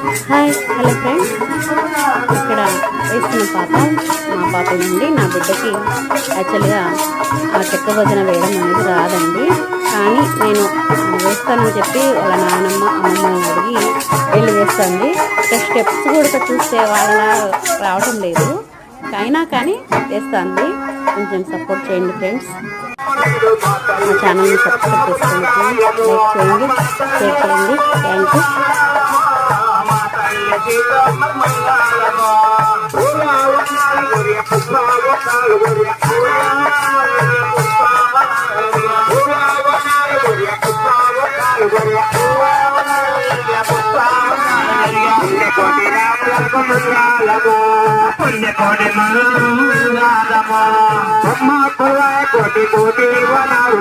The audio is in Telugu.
హాయ్ హలో ఫ్రెండ్స్, ఇక్కడ వేస్తున్న పాప మా పాపనండి. నా బిడ్డకి యాక్చువల్గా ఆ చెక్క భజన వేయడం అనేది రాదండి. కానీ నేను వేస్తానని చెప్పి వాళ్ళ నాన్నమ్మ అమ్మమ్మని అడిగి వెళ్ళి వేస్తుంది. ఇక్కడ స్టెప్స్ కూడా చూస్తే వాళ్ళ రావటం లేదు, అయినా కానీ వేస్తుంది. కొంచెం సపోర్ట్ చేయండి ఫ్రెండ్స్. మా ఛానల్ని సబ్స్క్రైబ్ చేసుకోండి, లైక్ చేయండి, షేర్ చేయండి. Thank you. కోటి కోటి వనాలు